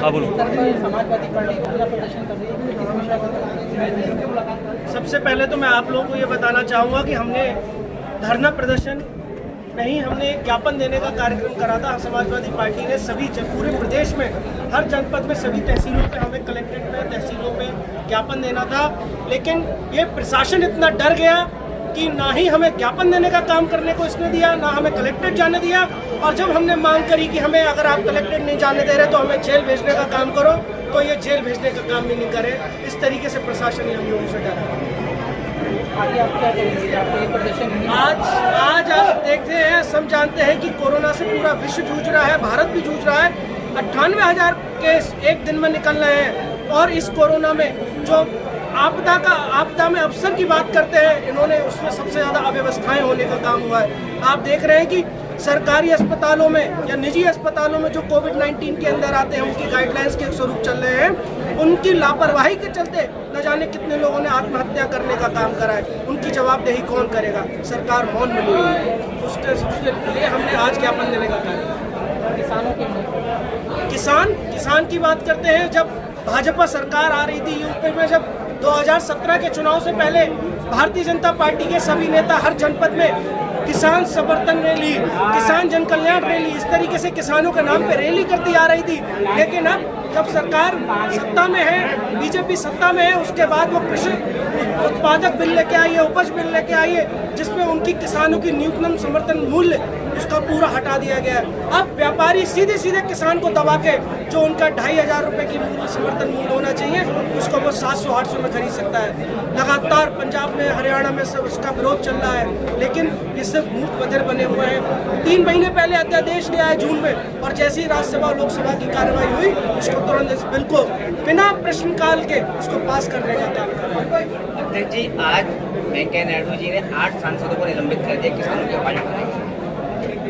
हाँ बोलो। समाजवादी पार्टी धरना प्रदर्शन कर रही है, किस विषय पर? सबसे पहले तो मैं आप लोगों को ये बताना चाहूँगा कि हमने धरना प्रदर्शन नहीं, हमने ज्ञापन देने का कार्यक्रम करा था। समाजवादी पार्टी ने सभी पूरे प्रदेश में हर जनपद में सभी तहसीलों पे, हमें कलेक्ट्रेट में, तहसीलों पे ज्ञापन देना था। लेकिन ये प्रशासन इतना डर गया कि ना ही हमें ज्ञापन देने का काम करने को इसने दिया, ना हमें कलेक्ट्रेट जाने दिया। और जब हमने मांग करी कि हमें अगर आप कलेक्ट्रेट नहीं जाने दे रहे तो हमें जेल भेजने का काम करो, तो ये जेल भेजने का काम भी नहीं करे। इस तरीके से प्रशासन ही हम लोगों से डरा। आगे आप क्या करेंगे? आपको ये प्रदर्शन आज आप देखते हैं, सब जानते हैं कि कोरोना से पूरा विश्व जूझ रहा है, भारत भी जूझ रहा है। 98,000 केस एक दिन में निकल रहे हैं। और इस कोरोना में जो आपदा में अवसर की बात करते हैं, इन्होंने उसमें सबसे ज़्यादा अव्यवस्थाएं होने का काम हुआ है। आप देख रहे हैं कि सरकारी अस्पतालों में या निजी अस्पतालों में जो कोविड-19 के अंदर आते हैं, उनकी गाइडलाइंस के स्वरूप चल रहे हैं। उनकी लापरवाही के चलते न जाने कितने लोगों ने आत्महत्या करने का काम करा है। उनकी जवाबदेही कौन करेगा? सरकार मौन बनी हुई है। उसके लिए हमने आज ज्ञापन देने का कार्य। किसानों के किसान की बात करते हैं। जब भाजपा सरकार आ रही थी यूपी में, जब 2017 के चुनाव से पहले भारतीय जनता पार्टी के सभी नेता हर जनपद में किसान समर्थन रैली, किसान जन कल्याण रैली, इस तरीके से किसानों के नाम पे रैली करती आ रही थी। लेकिन अब जब सरकार सत्ता में है, बीजेपी सत्ता में है, उसके बाद वो कृषि उत्पादक बिल लेके आई है, उपज बिल लेके आई है, जिसमें उनकी किसानों की न्यूनतम समर्थन मूल्य उसका पूरा हटा दिया गया है। अब व्यापारी सीधे सीधे किसान को दबा के जो उनका 2,500 रुपये की समर्थन मूल्य होना चाहिए, उसको वो 700-800 में खरीद सकता है। लगातार पंजाब में, हरियाणा में सब उसका विरोध चल रहा है, लेकिन ये सिर्फ मूक बधिर बने हुए हैं। 3 महीने पहले अध्यादेश लिया है जून में, और जैसे ही राज्यसभा और लोकसभा की कार्रवाई हुई, उसको तुरंत इस बिल को बिना प्रश्नकाल के उसको पास करने का काम कर रहा है। अध्यक्ष जी, आज वेंकैया नायडू जी ने 8 सांसदों को निलंबित कर दिया किसानों की आवाज उठाने।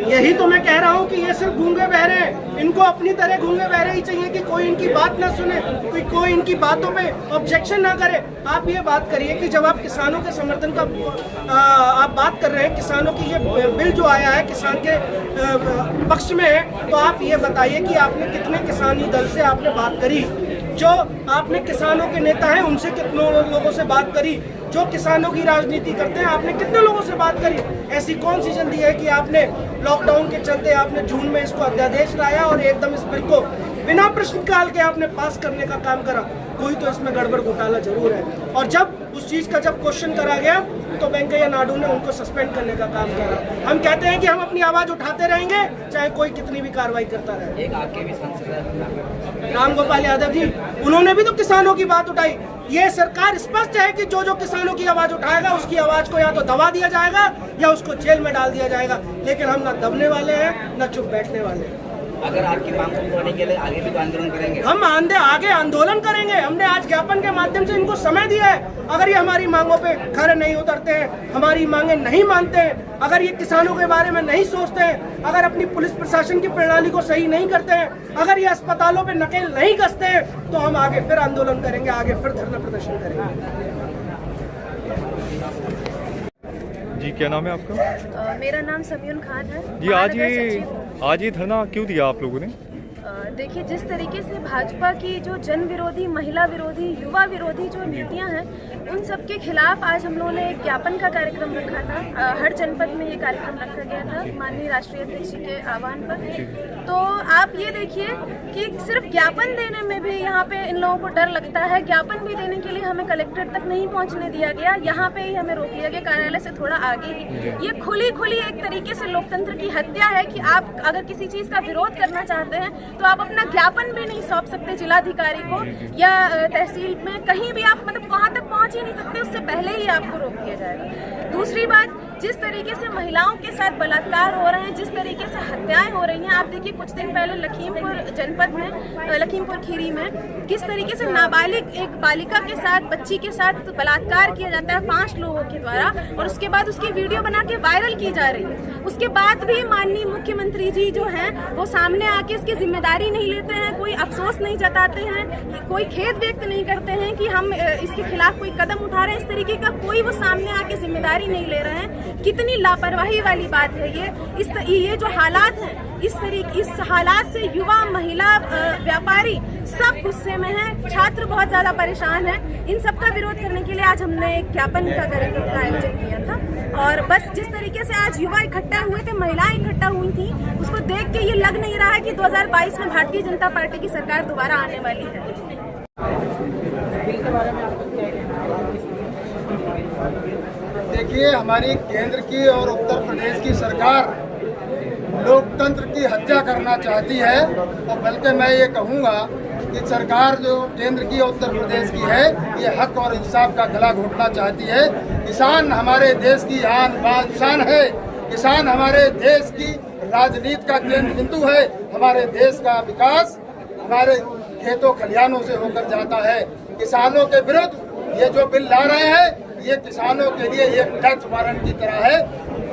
यही तो मैं कह रहा हूँ कि ये सिर्फ गूंगे बहरे हैं। इनको अपनी तरह गूंगे बहरे ही चाहिए कि कोई इनकी बात ना सुने, कोई इनकी बातों पे ऑब्जेक्शन ना करे। आप ये बात करिए कि जब आप किसानों के समर्थन का आप बात कर रहे हैं, किसानों की ये बिल जो आया है किसान के पक्ष में है, तो आप ये बताइए कि आपने कितने किसानी दल से आपने बात करी? जो आपने किसानों के नेता हैं उनसे कितने लोगों से बात करी? जो किसानों की राजनीति करते हैं आपने कितने लोगों से बात करी? ऐसी कौन सी जल्दी है कि आपने लॉकडाउन के चलते आपने जून में इसको अध्यादेश लाया और एकदम इस बिल को बिना प्रश्नकाल के आपने पास करने का काम करा? कोई तो इसमें गड़बड़ घोटाला जरूर है। और जब उस चीज का जब क्वेश्चन करा गया तो वेंकैया नायडू ने उनको सस्पेंड करने का काम करा। हम कहते हैं कि हम अपनी आवाज उठाते रहेंगे, चाहे कोई कितनी भी कार्रवाई करता रहे। एक आपके भी सांसद राम गोपाल यादव जी, उन्होंने भी तो किसानों की बात उठाई। ये सरकार स्पष्ट है कि जो किसानों की आवाज उठाएगा उसकी आवाज को या तो दबा दिया जाएगा या उसको जेल में डाल दिया जाएगा। लेकिन हम ना दबने वाले हैं, ना चुप बैठने वाले हैं। अगर आपकी मांग को पूरा के लिए आगे भी आंदोलन करेंगे? हम आगे आंदोलन करेंगे। हमने आज ज्ञापन के माध्यम से इनको समय दिया है। अगर ये हमारी मांगों पे खरे नहीं उतरते हैं, हमारी मांगे नहीं मानते हैं, अगर ये किसानों के बारे में नहीं सोचते हैं, अगर अपनी पुलिस प्रशासन की प्रणाली को सही नहीं करते हैं, अगर ये अस्पतालों पे नकेल नहीं कसते हैं, तो हम आगे फिर आंदोलन करेंगे, आगे फिर धरना प्रदर्शन करेंगे। जी, क्या नाम है आपका? मेरा नाम समयून खान है जी। आज ये धरना क्यों दिया आप लोगों ने? देखिए, जिस तरीके से भाजपा की जो जन विरोधी, महिला विरोधी, युवा विरोधी जो नीतियां हैं, उन सब के खिलाफ आज हम लोगों ने एक ज्ञापन का कार्यक्रम रखा था। हर जनपद में ये कार्यक्रम रखा गया था माननीय राष्ट्रीय अध्यक्ष जी के आह्वान पर। तो आप ये देखिए कि सिर्फ ज्ञापन देने में भी यहाँ पे इन लोगों को डर लगता है। ज्ञापन भी देने के लिए हमें कलेक्ट्रेट तक नहीं पहुँचने दिया गया, यहाँ पे ही हमें रोक लिया गया, कार्यालय से थोड़ा आगे ही। ये खुली एक तरीके से लोकतंत्र की हत्या है कि आप अगर किसी चीज़ का विरोध करना चाहते हैं तो आप अपना ज्ञापन भी नहीं सौंप सकते जिलाधिकारी को या तहसील में, कहीं भी आप मतलब वहां तक पहुंच ही नहीं सकते, उससे पहले ही आपको रोक दिया जाएगा। दूसरी बात, जिस तरीके से महिलाओं के साथ बलात्कार हो रहे हैं, जिस तरीके से हत्याएं हो रही हैं, आप देखिए कुछ दिन पहले लखीमपुर जनपद में, लखीमपुर खीरी में किस तरीके से नाबालिग एक बालिका के साथ, बच्ची के साथ बलात्कार किया जाता है 5 लोगों के द्वारा, और उसके बाद उसकी वीडियो बना के वायरल की जा रही है। उसके बाद भी माननीय मुख्यमंत्री जी जो हैं वो सामने आके इसकी जिम्मेदारी नहीं लेते हैं, कोई अफसोस नहीं जताते हैं, कोई खेद व्यक्त नहीं करते हैं कि हम इसके खिलाफ कोई कदम उठा रहे हैं। इस तरीके का कोई वो सामने आके जिम्मेदारी नहीं ले रहे हैं। कितनी लापरवाही वाली बात है ये जो हालात हैं, इस हालात से युवा, महिला, व्यापारी सब गुस्से में हैं। छात्र बहुत ज्यादा परेशान हैं। इन सब का विरोध करने के लिए आज हमने एक ज्ञापन का कार्यक्रम का आयोजन किया था। और बस जिस तरीके से आज युवा इकट्ठा हुए थे, महिलाएं इकट्ठा हुई थी, उसको देख के ये लग नहीं रहा है कि 2022 में भारतीय जनता पार्टी की सरकार दोबारा आने वाली है। बिल के बारे में आपका क्या कहना है? देखिए, हमारी केंद्र की और उत्तर प्रदेश की सरकार लोकतंत्र की हत्या करना चाहती है। और बल्कि मैं ये कहूँगा कि सरकार जो केंद्र की और उत्तर प्रदेश की है, ये हक और इंसाफ का गला घोटना चाहती है। किसान हमारे देश की आन बान शान है। किसान हमारे देश की राजनीति का केंद्र बिंदु है। हमारे देश का विकास हमारे खेतों खलिहानों से होकर जाता है। किसानों के विरुद्ध ये जो बिल ला रहे हैं, ये किसानों के लिए एक डेथ वारंट की तरह है।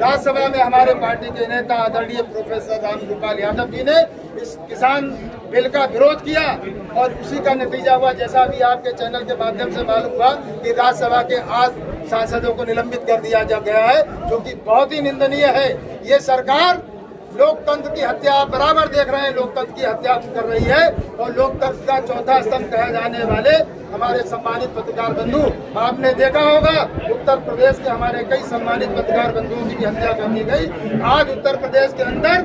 राज्यसभा में हमारे पार्टी के नेता आदरणीय प्रोफेसर रामगोपाल यादव जी ने इस किसान बिल का विरोध किया और उसी का नतीजा हुआ, जैसा भी आपके चैनल के माध्यम से मालूम हुआ, कि राज्यसभा के 8 सांसदों को निलंबित कर दिया गया है, जो कि बहुत ही निंदनीय है। ये सरकार लोकतंत्र की हत्या, आप बराबर देख रहे हैं, लोकतंत्र की हत्या कर रही है। और लोकतंत्र का चौथा स्तंभ कहे जाने वाले हमारे सम्मानित पत्रकार बंधु, आपने देखा होगा उत्तर प्रदेश के हमारे कई सम्मानित पत्रकार बंधुओं की भी हत्या कर दी गई। आज उत्तर प्रदेश के अंदर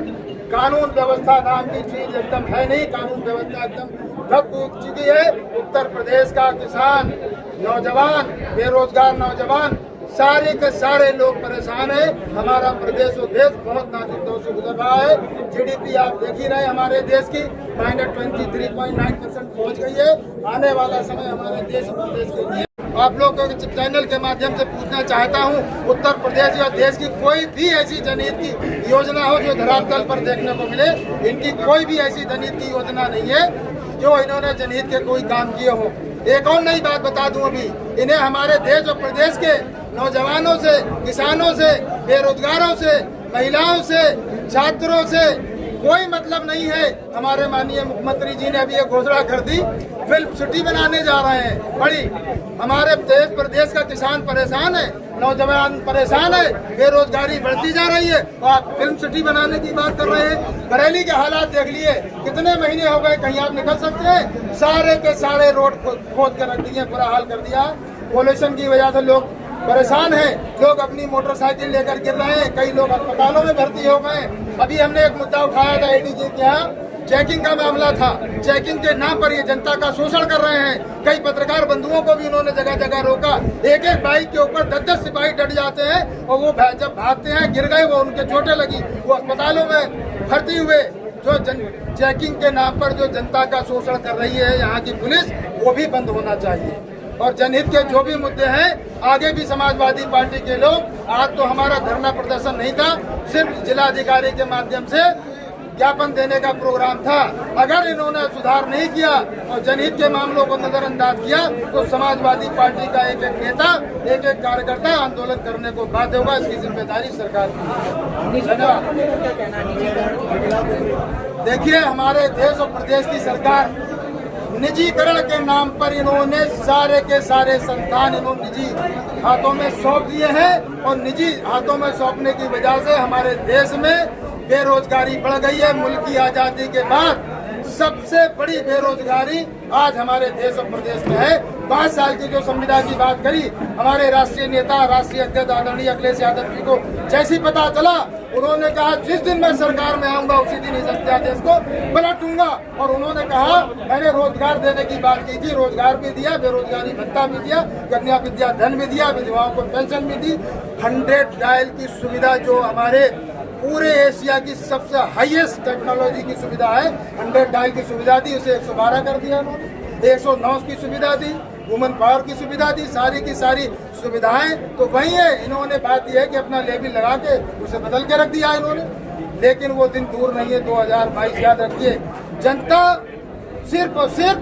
कानून व्यवस्था नाम की चीज एकदम है नहीं। कानून व्यवस्था एकदम ठप हो चुकी है। उत्तर प्रदेश का किसान, नौजवान, बेरोजगार नौजवान, सारे के सारे लोग परेशान हैं। हमारा प्रदेश और देश बहुत नाजुक दौर से गुजर रहा है। जीडीपी आप देख ही रहे हैं हमारे देश की -23.9% पहुंच गई है। आने वाला समय हमारे देश और प्रदेश के लिए आप लोगों के चैनल के माध्यम से पूछना चाहता हूं, उत्तर प्रदेश या देश की कोई भी ऐसी जनहित की योजना हो जो धरातल पर देखने को मिले। इनकी कोई भी ऐसी जनहित की योजना नहीं है जो इन्होंने जनहित के कोई काम किए हो। एक और नई बात बता दूं, अभी इन्हें हमारे देश और प्रदेश के नौजवानों से, किसानों से, बेरोजगारों से, महिलाओं से, छात्रों से कोई मतलब नहीं है। हमारे माननीय मुख्यमंत्री जी ने अभी एक घोषणा कर दी, फिल्म सिटी बनाने जा रहे हैं बड़ी। हमारे देश प्रदेश का किसान परेशान है, नौजवान परेशान है, बेरोजगारी बढ़ती जा रही है और आप फिल्म सिटी बनाने की बात कर रहे हैं। बरेली के हालात देख लिए, कितने महीने हो गए, कहीं आप निकल सकते हैं? सारे के सारे रोड खोद कर रख दिए, बुरा हाल कर दिया। पॉल्यूशन की वजह से लोग परेशान हैं। लोग अपनी मोटरसाइकिल लेकर गिर रहे हैं, कई लोग अस्पतालों में भर्ती हो गए। अभी हमने एक मुद्दा उठाया था एडीजी के यहाँ, चेकिंग का मामला था। चेकिंग के नाम पर ये जनता का शोषण कर रहे हैं। कई पत्रकार बंधुओं को भी उन्होंने जगह जगह रोका। एक एक बाइक के ऊपर 10-10 सिपाही डट जाते हैं और वो जब भागते हैं, गिर गए, वो उनके चोटें लगी, वो अस्पतालों में भर्ती हुए। जो चेकिंग के नाम पर जो जनता का शोषण कर रही है यहाँ की पुलिस, वो भी बंद होना चाहिए। और जनहित के जो भी मुद्दे हैं, आगे भी समाजवादी पार्टी के लोग, आज तो हमारा धरना प्रदर्शन नहीं था, सिर्फ जिलाधिकारी के माध्यम से ज्ञापन देने का प्रोग्राम था। अगर इन्होंने सुधार नहीं किया और जनहित के मामलों को नजरअंदाज किया तो समाजवादी पार्टी का एक एक नेता, एक एक कार्यकर्ता आंदोलन करने को बाध्य होगा। इसकी जिम्मेदारी सरकार की। धन्यवाद। देखिए, हमारे देश और प्रदेश की सरकार निजीकरण के नाम पर इन्होंने सारे के सारे संस्थान इन्होंने निजी हाथों में सौंप दिए हैं और निजी हाथों में सौंपने की वजह से हमारे देश में बेरोजगारी बढ़ गई है। मुल्क की आजादी के बाद सबसे बड़ी बेरोजगारी आज हमारे देश और प्रदेश में है। 5 साल की जो संविदा की बात करी, हमारे राष्ट्रीय नेता, राष्ट्रीय अध्यक्ष आदरणीय अखिलेश यादव जी को जैसी पता चला, उन्होंने कहा जिस दिन मैं सरकार में आऊंगा उसी दिन इस अध्यादेश को पलटूंगा। और उन्होंने कहा मैंने रोजगार देने की बात की थी, रोजगार भी दिया, बेरोजगारी भत्ता भी दिया, कन्या विद्या धन भी दिया, विधवाओं को पेंशन भी दी। 100 डायल की सुविधा जो हमारे पूरे एशिया की सबसे हाईएस्ट टेक्नोलॉजी की सुविधा है, 100 डायल की सुविधा दी, उसे 112 कर दिया उन्होंने। 109 की सुविधा दी, वुमेन पावर की सुविधा दी, सारी की सारी सुविधाएं तो वही है। इन्होंने बात यह है कि अपना लेबल लगा के उसे बदल के रख दिया इन्होंने, लेकिन वो दिन दूर नहीं है 2022। याद रखिए, जनता सिर्फ और सिर्फ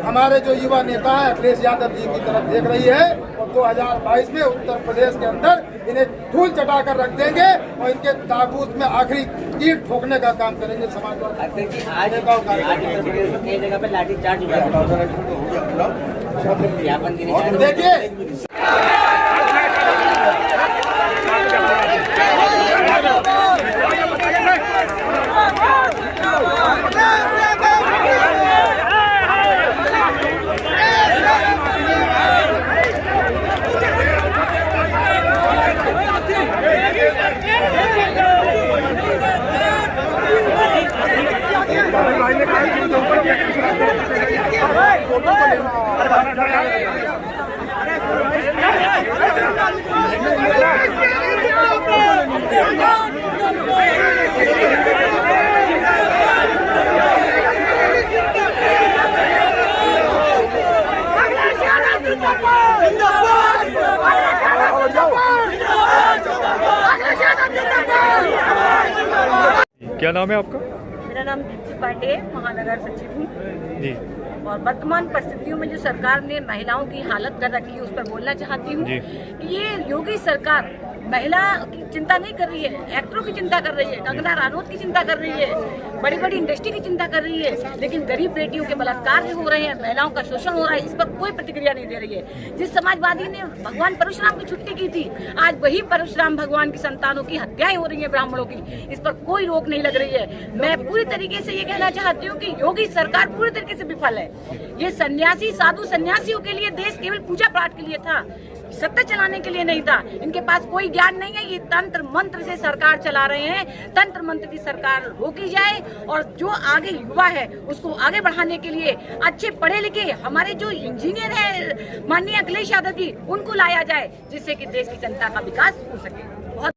हमारे जो युवा नेता हैं अखिलेश यादव जी की तरफ देख रही है और 2022 में उत्तर प्रदेश के अंदर इन्हें धूल चटा कर रख देंगे और इनके ताबूत में आखिरी कील ठोकने का काम करेंगे समाजवादी। कई जगह पे लाठीचार्ज देखिए क्या नाम है आपका? मेरा नाम दीप्ति पांडे है, महानगर सचिव हूँ। जी और वर्तमान परिस्थितियों में जो सरकार ने महिलाओं की हालत कर रखी है उस पर बोलना चाहती हूँ जी। कि ये योगी सरकार महिला की चिंता नहीं कर रही है, एक्टरों की चिंता कर रही है, कंगना रनौत की चिंता कर रही है, बड़ी बड़ी इंडस्ट्री की चिंता कर रही है, लेकिन गरीब बेटियों के बलात्कार हो रहे हैं, महिलाओं का शोषण हो रहा है, इस पर कोई प्रतिक्रिया नहीं दे रही है। जिस समाजवादी ने भगवान परशुराम की छुट्टी की थी, आज वही परशुराम भगवान की संतानों की हत्याएं हो रही है, ब्राह्मणों की, इस पर कोई रोक नहीं लग रही है। मैं पूरी तरीके से ये कहना चाहती हूँ कि योगी सरकार पूरी तरीके से विफल है। ये सन्यासी साधु सन्यासियों के लिए देश केवल पूजा पाठ के लिए था, सत्ता चलाने के लिए नहीं था। इनके पास कोई ज्ञान नहीं है, ये तंत्र मंत्र से सरकार चला रहे हैं। तंत्र मंत्र की सरकार रोकी जाए और जो आगे युवा है उसको आगे बढ़ाने के लिए अच्छे पढ़े लिखे हमारे जो इंजीनियर है माननीय अखिलेश यादव जी, उनको लाया जाए जिससे कि देश की जनता का विकास हो सके। बहुत